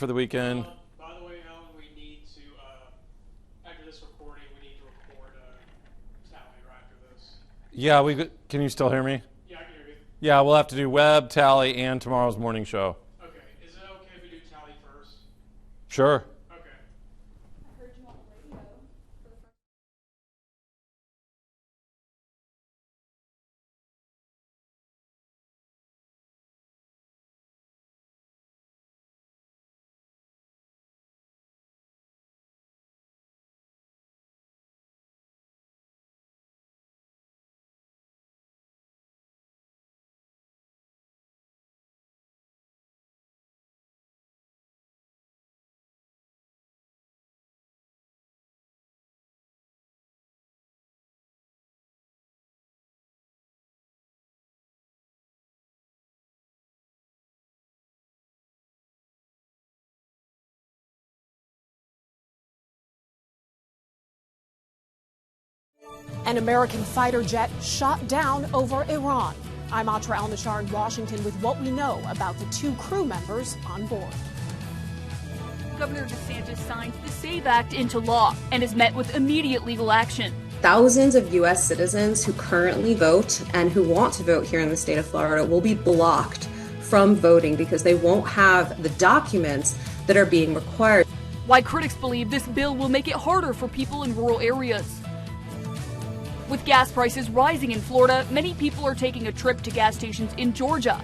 for the weekend. By the way, Alan, we need to, after this recording, we need to record tally right after this. Yeah, can you still hear me? Yeah, I can hear you. Yeah, we'll have to do web, tally, and tomorrow's morning show. Okay. Is it okay if we do tally first? Sure. Okay. I heard you on the radio. An American fighter jet shot down over Iran. I'm Atra El-Nashar in Washington with what we know about the 2 crew members on board. Governor DeSantis signed the SAVE Act into law and has met with immediate legal action. Thousands of U.S. citizens who currently vote and who want to vote here in the state of Florida will be blocked from voting because they won't have the documents that are being required. Why critics believe this bill will make it harder for people in rural areas. With gas prices rising in Florida, many people are taking a trip to gas stations in Georgia.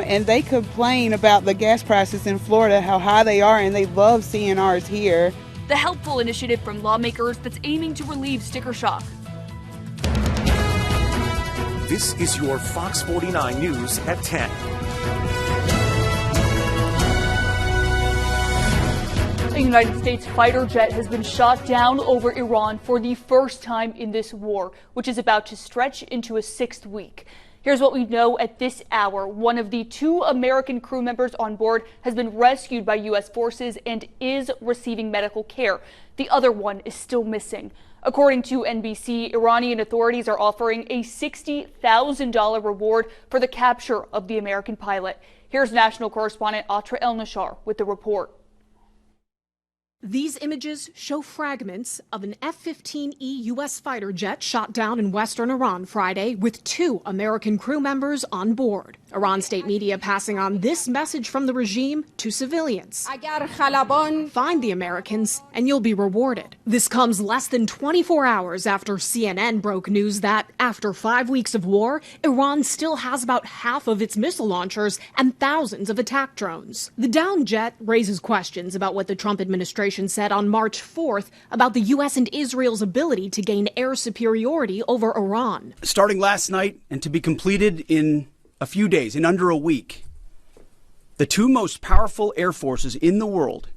And they complain about the gas prices in Florida, how high they are, and they love seeing ours here. The helpful initiative from lawmakers that's aiming to relieve sticker shock. This is your Fox 49 News at 10. A United States fighter jet has been shot down over Iran for the first time in this war, which is about to stretch into a 6th week. Here's what we know at this hour. One of the 2 American crew members on board has been rescued by U.S. forces and is receiving medical care. The other one is still missing. According to NBC, Iranian authorities are offering a $60,000 reward for the capture of the American pilot. Here's national correspondent Atra El-Nashar with the report. These images show fragments of an F-15E U.S. fighter jet shot down in western Iran Friday with 2 American crew members on board. Iran state media passing on this message from the regime to civilians. Find the Americans and you'll be rewarded. This comes less than 24 hours after CNN broke news that after 5 weeks of war, Iran still has about half of its missile launchers and thousands of attack drones. The downed jet raises questions about what the Trump administration said on March 4th about the U.S. and Israel's ability to gain air superiority over Iran. Starting last night and to be completed in a few days, in under a week, the 2 most powerful air forces in the world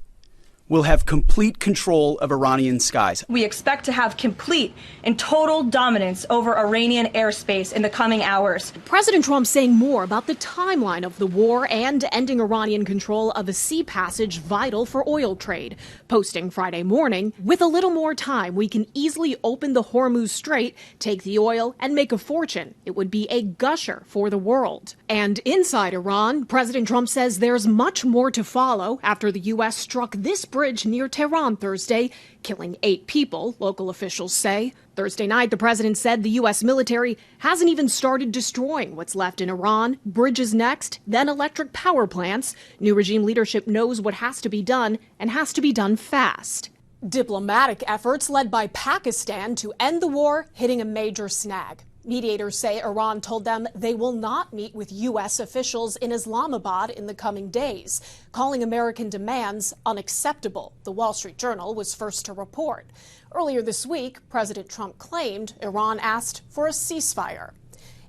will have complete control of Iranian skies. We expect to have complete and total dominance over Iranian airspace in the coming hours. President Trump saying more about the timeline of the war and ending Iranian control of a sea passage vital for oil trade, posting Friday morning, with a little more time, we can easily open the Hormuz Strait, take the oil, and make a fortune. It would be a gusher for the world. And inside Iran, President Trump says there's much more to follow after the U.S. struck this bridge near Tehran Thursday, killing 8 people, local officials say. Thursday night, the president said the U.S. military hasn't even started destroying what's left in Iran. Bridges next, then electric power plants. New regime leadership knows what has to be done and has to be done fast. Diplomatic efforts led by Pakistan to end the war hitting a major snag. Mediators say Iran told them they will not meet with U.S. officials in Islamabad in the coming days, calling American demands unacceptable. The Wall Street Journal was first to report. Earlier this week, President Trump claimed Iran asked for a ceasefire.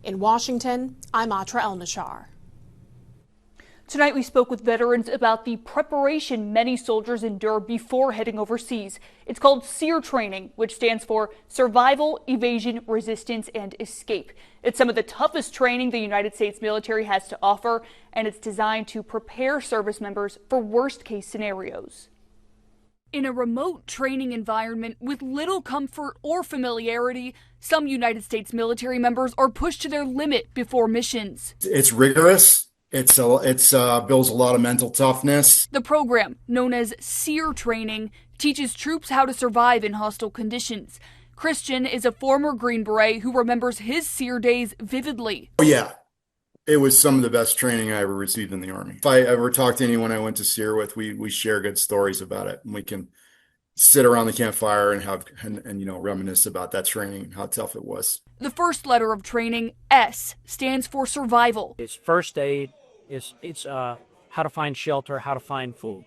In Washington, I'm Atra El-Nashar. Tonight we spoke with veterans about the preparation many soldiers endure before heading overseas. It's called SEER training, which stands for Survival, Evasion, Resistance, and Escape. It's some of the toughest training the United States military has to offer, and it's designed to prepare service members for worst-case scenarios. In a remote training environment with little comfort or familiarity, some United States military members are pushed to their limit before missions. It's rigorous. It's builds a lot of mental toughness. The program, known as SEER training, teaches troops how to survive in hostile conditions. Christian is a former Green Beret who remembers his SEER days vividly. Oh yeah, it was some of the best training I ever received in the Army. If I ever talk to anyone I went to SEER with, we share good stories about it, and we can sit around the campfire and have reminisce about that training, how tough it was. The first letter of training, S, stands for survival. It's first aid. It's how to find shelter, how to find food,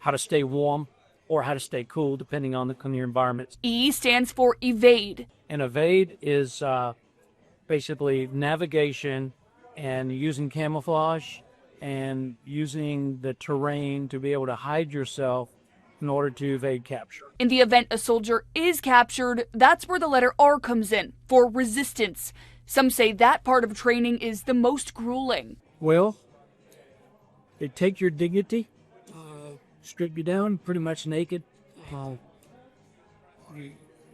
how to stay warm, or how to stay cool, depending on your environment. E stands for evade. And evade is basically navigation and using camouflage and using the terrain to be able to hide yourself in order to evade capture. In the event a soldier is captured, that's where the letter R comes in, for resistance. Some say that part of training is the most grueling. Well, they take your dignity, strip you down pretty much naked.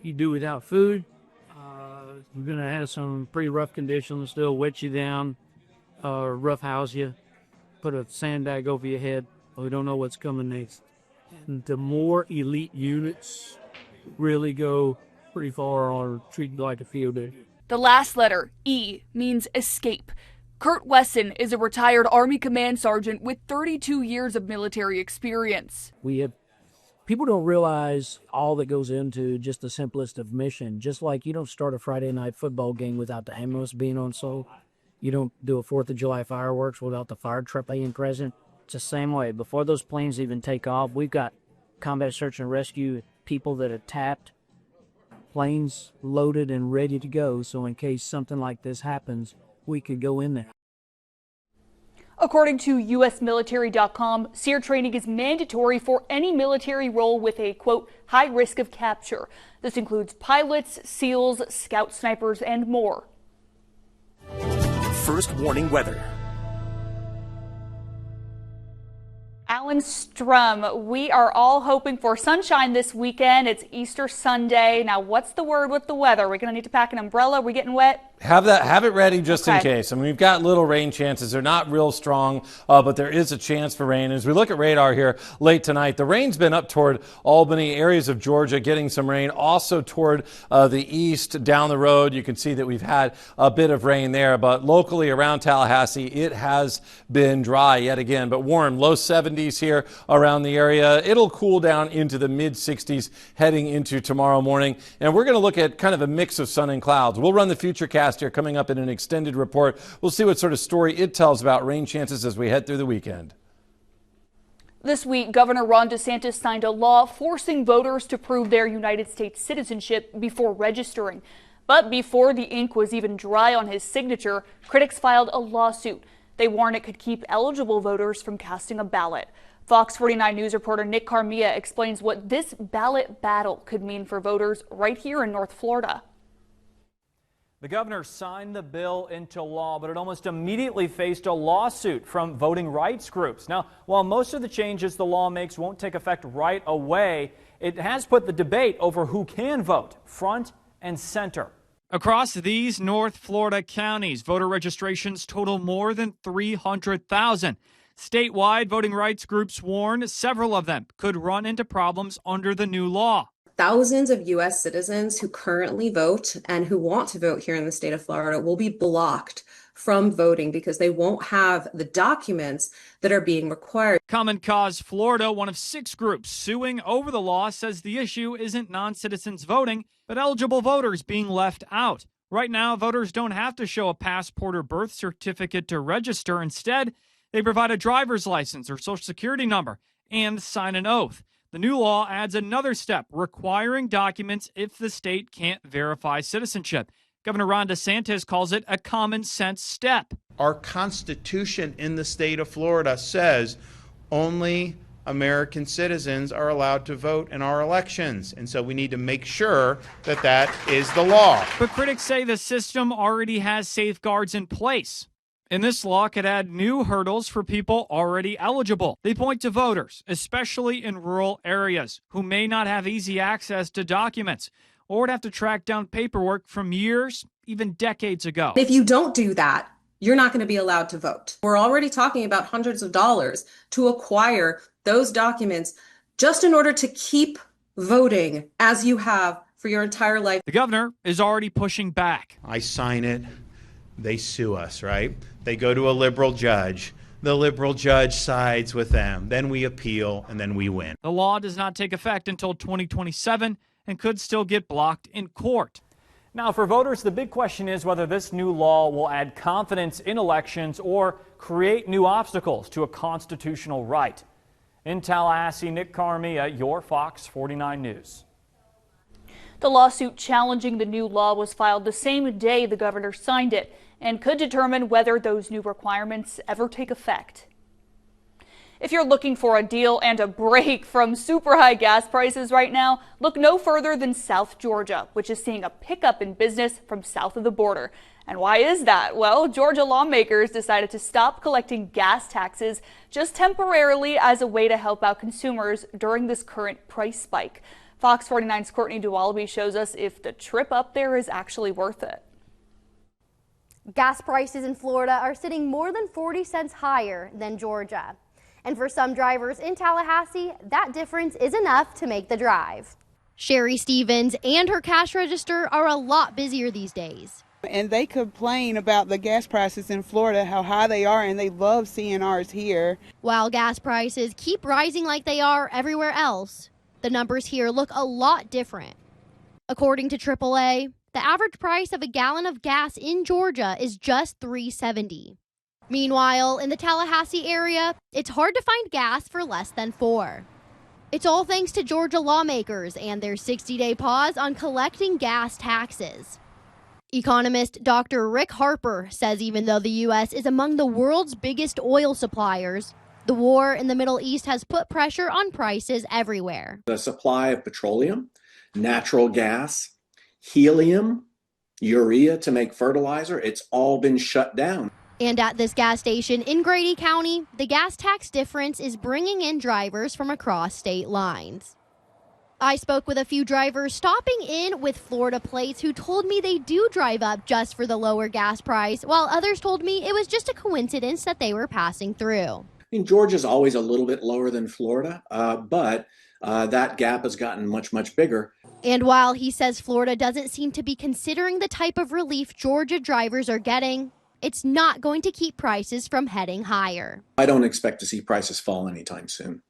You do without food. You're going to have some pretty rough conditions. They'll wet you down, roughhouse you, put a sand bag over your head. We don't know what's coming next. And the more elite units really go pretty far or treated like a field day. The last letter, E, means escape. Kurt Wesson is a retired Army Command Sergeant with 32 years of military experience. People don't realize all that goes into just the simplest of mission. Just like you don't start a Friday night football game without the ambulance being on sole. You don't do a 4th of July fireworks without the fire truck being present. It's the same way. Before those planes even take off, we've got combat search and rescue people that are tapped, planes loaded and ready to go. So in case something like this happens, we could go in there. According to USmilitary.com, SEER training is mandatory for any military role with a, quote, high risk of capture. This includes pilots, SEALs, scout snipers, and more. First warning weather. Alan Strum, we are all hoping for sunshine this weekend. It's Easter Sunday. Now, what's the word with the weather? Are we going to need to pack an umbrella? Are we getting wet? Have it ready just in case. I mean, we've got little rain chances. They're not real strong, but there is a chance for rain. As we look at radar here late tonight, the rain's been up toward Albany, areas of Georgia getting some rain. Also toward the east down the road, you can see that we've had a bit of rain there. But locally around Tallahassee, it has been dry yet again, but warm. Low 70s here around the area. It'll cool down into the mid 60s heading into tomorrow morning. And we're going to look at kind of a mix of sun and clouds. We'll run the Futurecast here coming up in an extended report. We'll see what sort of story it tells about rain chances as we head through the weekend. This week, Governor Ron DeSantis signed a law forcing voters to prove their United States citizenship before registering. But before the ink was even dry on his signature, critics filed a lawsuit. They warn it could keep eligible voters from casting a ballot. Fox 49 News reporter Nick Carmia explains what this ballot battle could mean for voters right here in North Florida. The governor signed the bill into law, but it almost immediately faced a lawsuit from voting rights groups. Now, while most of the changes the law makes won't take effect right away, it has put the debate over who can vote front and center. Across these North Florida counties, voter registrations total more than 300,000. Statewide, voting rights groups warn several of them could run into problems under the new law. Thousands of U.S. citizens who currently vote and who want to vote here in the state of Florida will be blocked from voting because they won't have the documents that are being required. Common Cause Florida, one of 6 groups suing over the law, says the issue isn't non-citizens voting, but eligible voters being left out. Right now, voters don't have to show a passport or birth certificate to register. Instead, they provide a driver's license or social security number and sign an oath. The new law adds another step, requiring documents if the state can't verify citizenship. Governor Ron DeSantis calls it a common sense step. Our Constitution in the state of Florida says only American citizens are allowed to vote in our elections. And so we need to make sure that that is the law. But critics say the system already has safeguards in place. And this law could add new hurdles for people already eligible. They point to voters, especially in rural areas, who may not have easy access to documents or would have to track down paperwork from years, even decades ago. If you don't do that, you're not going to be allowed to vote. We're already talking about hundreds of dollars to acquire those documents just in order to keep voting as you have for your entire life. The governor is already pushing back. I sign it, they sue us, right? They go to a liberal judge. The liberal judge sides with them. Then we appeal, and then we win. The law does not take effect until 2027 and could still get blocked in court. Now, for voters, the big question is whether this new law will add confidence in elections or create new obstacles to a constitutional right. In Tallahassee, Nick Carmia, your Fox 49 News. The lawsuit challenging the new law was filed the same day the governor signed it and could determine whether those new requirements ever take effect. If you're looking for a deal and a break from super high gas prices right now, look no further than South Georgia, which is seeing a pickup in business from south of the border. And why is that? Well, Georgia lawmakers decided to stop collecting gas taxes just temporarily as a way to help out consumers during this current price spike. Fox 49's Courtney DeWallaby shows us if the trip up there is actually worth it. Gas prices in Florida are sitting more than 40 cents higher than Georgia. And for some drivers in Tallahassee, that difference is enough to make the drive. Sherry Stevens and her cash register are a lot busier these days. And they complain about the gas prices in Florida, how high they are, and they love seeing ours here. While gas prices keep rising like they are everywhere else, the numbers here look a lot different. According to AAA, the average price of a gallon of gas in Georgia is just $3.70. Meanwhile, in the Tallahassee area, it's hard to find gas for less than $4. It's all thanks to Georgia lawmakers and their 60-day pause on collecting gas taxes. Economist Dr. Rick Harper says even though the U.S. is among the world's biggest oil suppliers, the war in the Middle East has put pressure on prices everywhere. The supply of petroleum, natural gas, helium, urea to make fertilizer, it's all been shut down. And at this gas station in Grady County, the gas tax difference is bringing in drivers from across state lines. I spoke with a few drivers stopping in with Florida plates who told me they do drive up just for the lower gas price, while others told me it was just a coincidence that they were passing through. I mean, Georgia's always a little bit lower than Florida, but that gap has gotten much, much bigger. And while he says Florida doesn't seem to be considering the type of relief Georgia drivers are getting, it's not going to keep prices from heading higher. I don't expect to see prices fall anytime soon.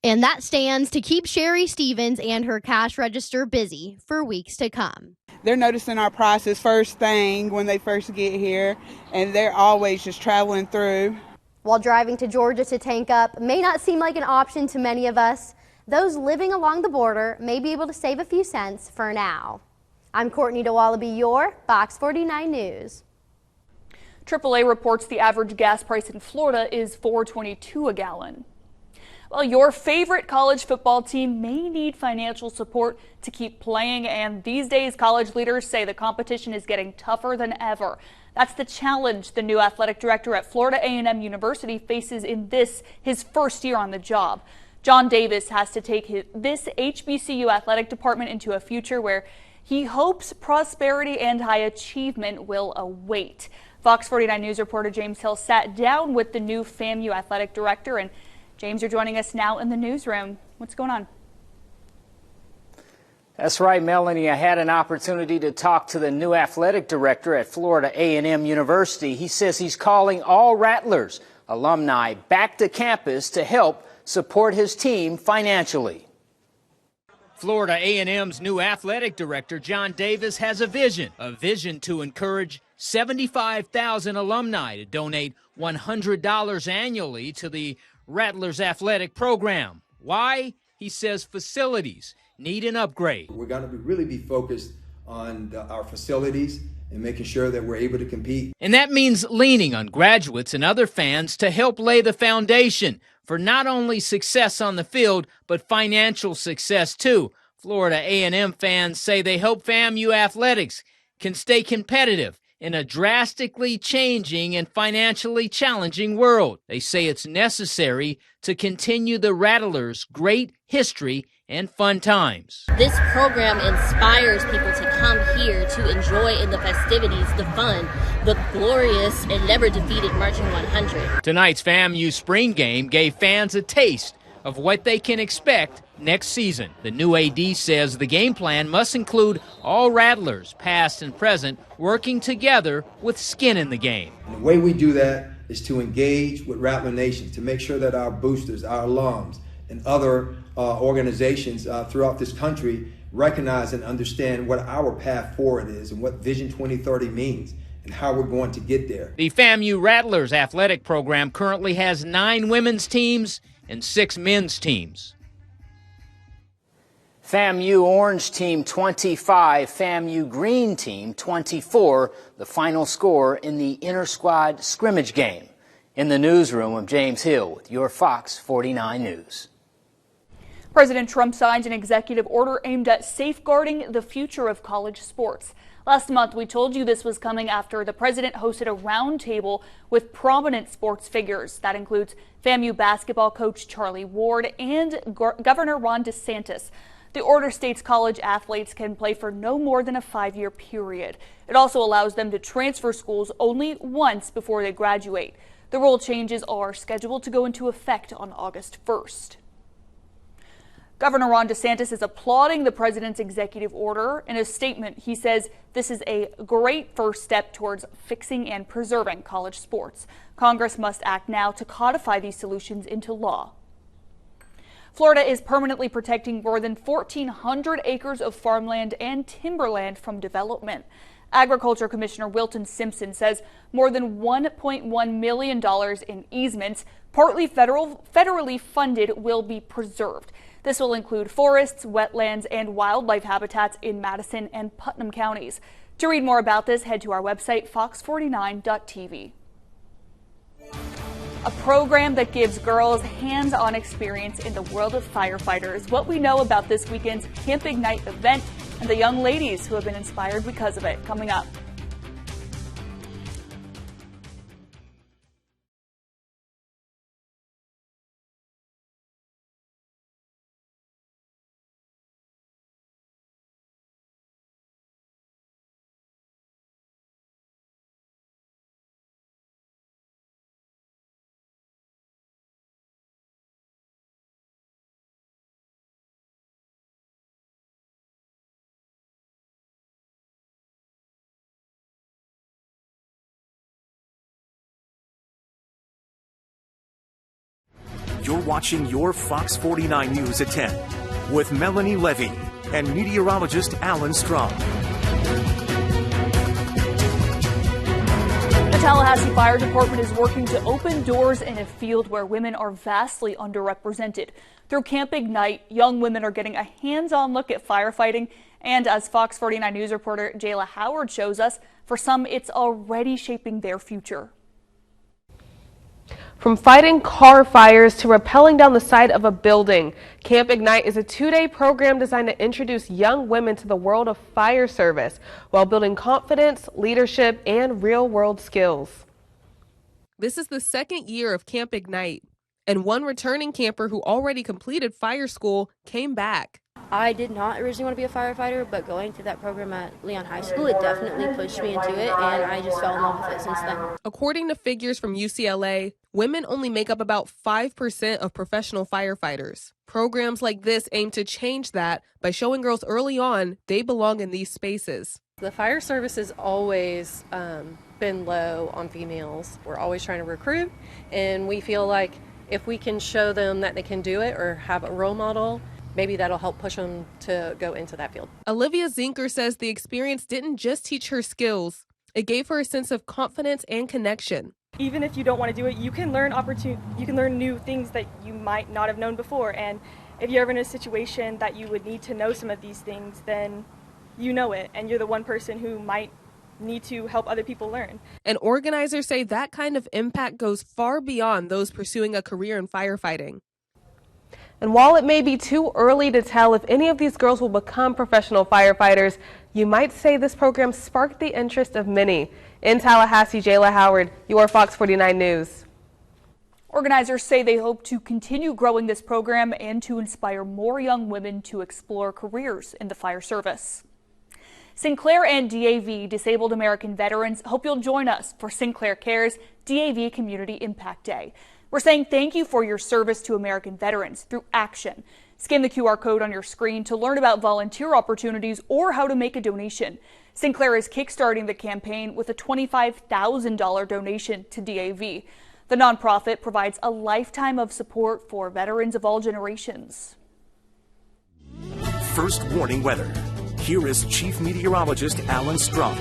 And that stands to keep Sherry Stevens and her cash register busy for weeks to come. They're noticing our prices first thing when they first get here, and they're always just traveling through. While driving to Georgia to tank up may not seem like an option to many of us, those living along the border may be able to save a few cents for now. I'm Courtney DeWallaby, your Fox 49 News. AAA reports the average gas price in Florida is $4.22 a gallon. Well, your favorite college football team may need financial support to keep playing, and these days college leaders say the competition is getting tougher than ever. That's the challenge the new athletic director at Florida A&M University faces in his first year on the job. John Davis has to take this HBCU athletic department into a future where he hopes prosperity and high achievement will await. Fox 49 News reporter James Hill sat down with the new FAMU athletic director. And James, you're joining us now in the newsroom. What's going on? That's right, Melanie. I had an opportunity to talk to the new athletic director at Florida A&M University. He says he's calling all Rattlers alumni back to campus to help support his team financially. Florida A&M's new athletic director, John Davis, has a vision to encourage 75,000 alumni to donate $100 annually to the Rattlers athletic program. Why? He says facilities need an upgrade. We're going to really be focused on our facilities and making sure that we're able to compete. And that means leaning on graduates and other fans to help lay the foundation for not only success on the field, but financial success too. Florida A&M fans say they hope FAMU athletics can stay competitive in a drastically changing and financially challenging world. They say it's necessary to continue the Rattlers' great history and fun times. This program inspires people to come here to enjoy in the festivities, the fun, the glorious and never defeated Marching 100. Tonight's FAMU spring game gave fans a taste of what they can expect next season. The new AD says the game plan must include all Rattlers, past and present, working together with skin in the game. And the way we do that is to engage with Rattler Nation, to make sure that our boosters, our alums, and other organizations throughout this country recognize and understand what our path forward is and what Vision 2030 means and how we're going to get there. The FAMU Rattlers athletic program currently has 9 women's teams and 6 men's teams. FAMU Orange Team 25, FAMU Green Team 24, the final score in the inter-squad scrimmage game. In the newsroom, I'm James Hill with your Fox 49 News. President Trump signed an executive order aimed at safeguarding the future of college sports. Last month, we told you this was coming after the president hosted a roundtable with prominent sports figures. That includes FAMU basketball coach Charlie Ward and Governor Ron DeSantis. The order states college athletes can play for no more than a 5-year period. It also allows them to transfer schools only once before they graduate. The rule changes are scheduled to go into effect on August 1st. Governor Ron DeSantis is applauding the president's executive order. In a statement, he says this is a great first step towards fixing and preserving college sports. Congress must act now to codify these solutions into law. Florida is permanently protecting more than 1,400 acres of farmland and timberland from development. Agriculture Commissioner Wilton Simpson says more than $1.1 million in easements, partly federally funded, will be preserved. This will include forests, wetlands, and wildlife habitats in Madison and Putnam counties. To read more about this, head to our website, fox49.tv. A program that gives girls hands-on experience in the world of firefighters. What we know about this weekend's Camp Ignite event and the young ladies who have been inspired because of it, coming up. You're watching your Fox 49 News at 10 with Melanie Levy and meteorologist Alan Strom. The Tallahassee Fire Department is working to open doors in a field where women are vastly underrepresented. Through Camp Ignite, young women are getting a hands-on look at firefighting, and as Fox 49 News reporter Jayla Howard shows us, for some it's already shaping their future. From fighting car fires to rappelling down the side of a building, Camp Ignite is a 2-day program designed to introduce young women to the world of fire service while building confidence, leadership, and real-world skills. This is the second year of Camp Ignite, and one returning camper who already completed fire school came back. I did not originally want to be a firefighter, but going through that program at Leon High School, it definitely pushed me into it, and I just fell in love with it since then. According to figures from UCLA, women only make up about 5% of professional firefighters. Programs like this aim to change that by showing girls early on they belong in these spaces. The fire service has always been low on females. We're always trying to recruit, and we feel like if we can show them that they can do it or have a role model, maybe that'll help push them to go into that field. Olivia Zinker says the experience didn't just teach her skills, it gave her a sense of confidence and connection. Even if you don't want to do it, you can learn new things that you might not have known before. And if you're ever in a situation that you would need to know some of these things, then you know it, and you're the one person who might need to help other people learn. And organizers say that kind of impact goes far beyond those pursuing a career in firefighting. And while it may be too early to tell if any of these girls will become professional firefighters, you might say this program sparked the interest of many. In Tallahassee, Jayla Howard, your Fox 49 News. Organizers say they hope to continue growing this program and to inspire more young women to explore careers in the fire service. Sinclair and DAV, Disabled American Veterans, hope you'll join us for Sinclair Cares DAV Community Impact Day. We're saying thank you for your service to American veterans through action. Scan the QR code on your screen to learn about volunteer opportunities or how to make a donation. Sinclair is kickstarting the campaign with a $25,000 donation to DAV. The nonprofit provides a lifetime of support for veterans of all generations. First warning weather. Here is Chief Meteorologist Alan Strunk.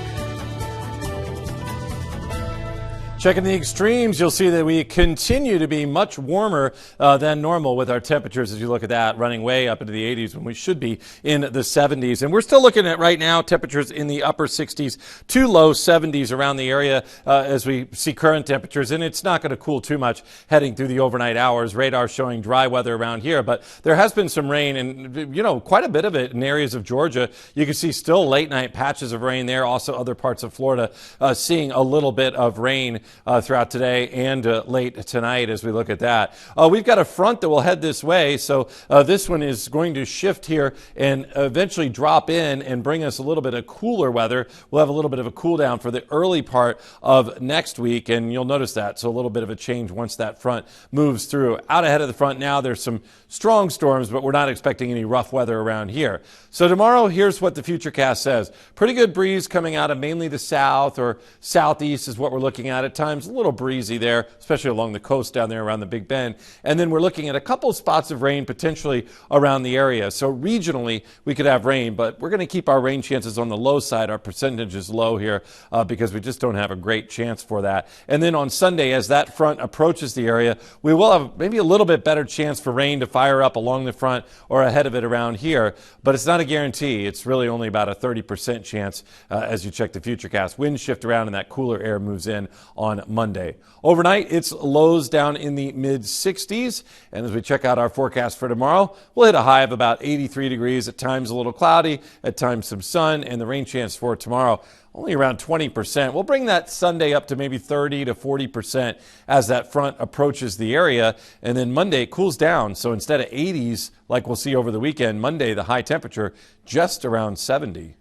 Checking the extremes, you'll see that we continue to be much warmer than normal with our temperatures, as you look at that, running way up into the 80s when we should be in the 70s. And we're still looking at right now temperatures in the upper 60s to low 70s around the area as we see current temperatures. And it's not going to cool too much heading through the overnight hours. Radar showing dry weather around here, but there has been some rain and, you know, quite a bit of it in areas of Georgia. You can see still late night patches of rain there. Also other parts of Florida seeing a little bit of rain throughout today and late tonight as we look at that. We've got a front that will head this way, so this one is going to shift here and eventually drop in and bring us a little bit of cooler weather. We'll have a little bit of a cool down for the early part of next week, and you'll notice that. So a little bit of a change once that front moves through. Out ahead of the front now, there's some strong storms, but we're not expecting any rough weather around here. So tomorrow, here's what the Futurecast says. Pretty good breeze coming out of mainly the south or southeast is what we're looking at times. A little breezy there, especially along the coast down there around the Big Bend. And then we're looking at a couple spots of rain potentially around the area. So regionally, we could have rain, but we're going to keep our rain chances on the low side. Our percentage is low here because we just don't have a great chance for that. And then on Sunday, as that front approaches the area, we will have maybe a little bit better chance for rain to fire up along the front or ahead of it around here. But it's not a guarantee. It's really only about a 30% chance as you check the Futurecast. Winds shift around and that cooler air moves in on Monday. Overnight, it's lows down in the mid-60s. And as we check out our forecast for tomorrow, we'll hit a high of about 83 degrees, at times a little cloudy, at times some sun, and the rain chance for tomorrow only around 20%. We'll bring that Sunday up to maybe 30 to 40% as that front approaches the area. And then Monday it cools down. So instead of 80s like we'll see over the weekend, Monday the high temperature just around 70.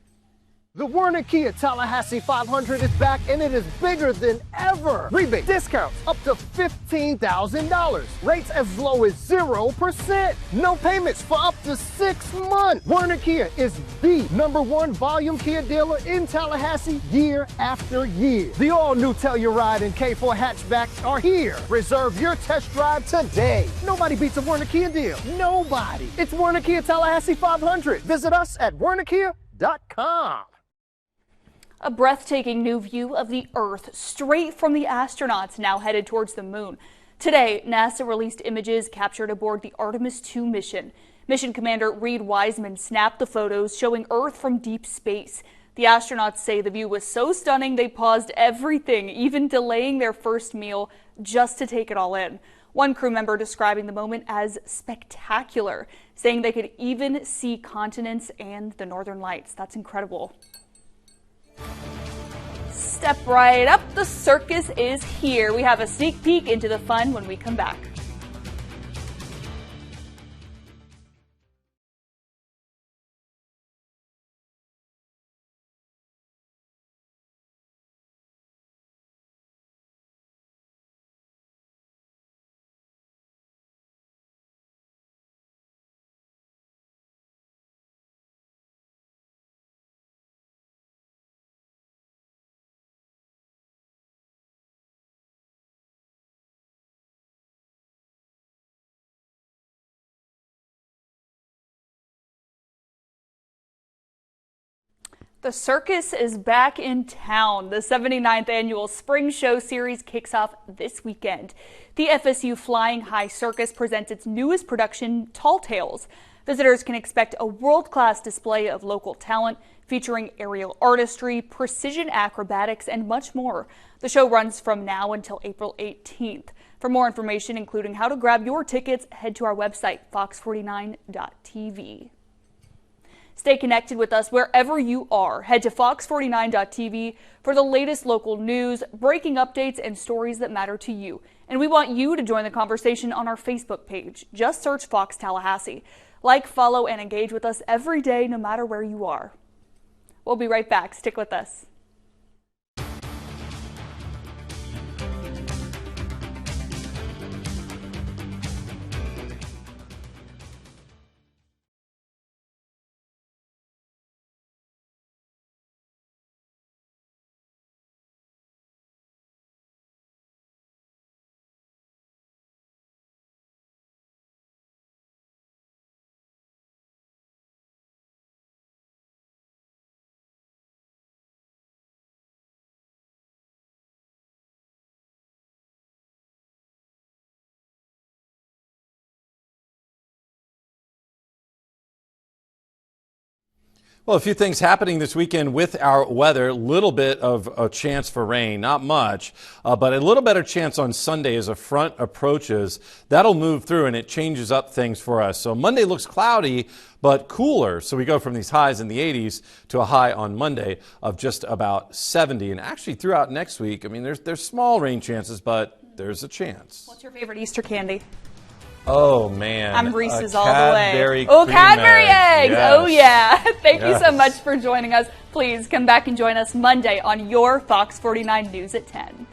The Werner Kia Tallahassee 500 is back and it is bigger than ever. Rebate discounts up to $15,000. Rates as low as 0%. No payments for up to 6 months. Werner Kia is the #1 volume Kia dealer in Tallahassee year after year. The all-new Telluride and K4 hatchback are here. Reserve your test drive today. Nobody beats a Werner Kia deal. Nobody. It's Werner Kia Tallahassee 500. Visit us at wernerkia.com. A breathtaking new view of the Earth straight from the astronauts now headed towards the moon. Today, NASA released images captured aboard the Artemis II mission. Mission Commander Reed Wiseman snapped the photos showing Earth from deep space. The astronauts say the view was so stunning they paused everything, even delaying their first meal just to take it all in. One crew member describing the moment as spectacular, saying they could even see continents and the northern lights. That's incredible. Step right up, the circus is here. We have a sneak peek into the fun when we come back. The circus is back in town. The 79th annual Spring Show Series kicks off this weekend. The FSU Flying High Circus presents its newest production, Tall Tales. Visitors can expect a world-class display of local talent featuring aerial artistry, precision acrobatics, and much more. The show runs from now until April 18th. For more information, including how to grab your tickets, head to our website, fox49.tv. Stay connected with us wherever you are. Head to fox49.tv for the latest local news, breaking updates, and stories that matter to you. And we want you to join the conversation on our Facebook page. Just search Fox Tallahassee. Like, follow, and engage with us every day, no matter where you are. We'll be right back. Stick with us. Well, a few things happening this weekend with our weather. A little bit of a chance for rain, not much, but a little better chance on Sunday as a front approaches. That'll move through and it changes up things for us. So Monday looks cloudy, but cooler. So we go from these highs in the 80s to a high on Monday of just about 70. And actually throughout next week, I mean, there's small rain chances, but there's a chance. What's your favorite Easter candy? Oh, man. I'm Reese's all the way. Oh, Cadbury eggs. Yes. Oh, yeah. Thank you so Yes. much for joining us. Please come back and join us Monday on your Fox 49 News at 10.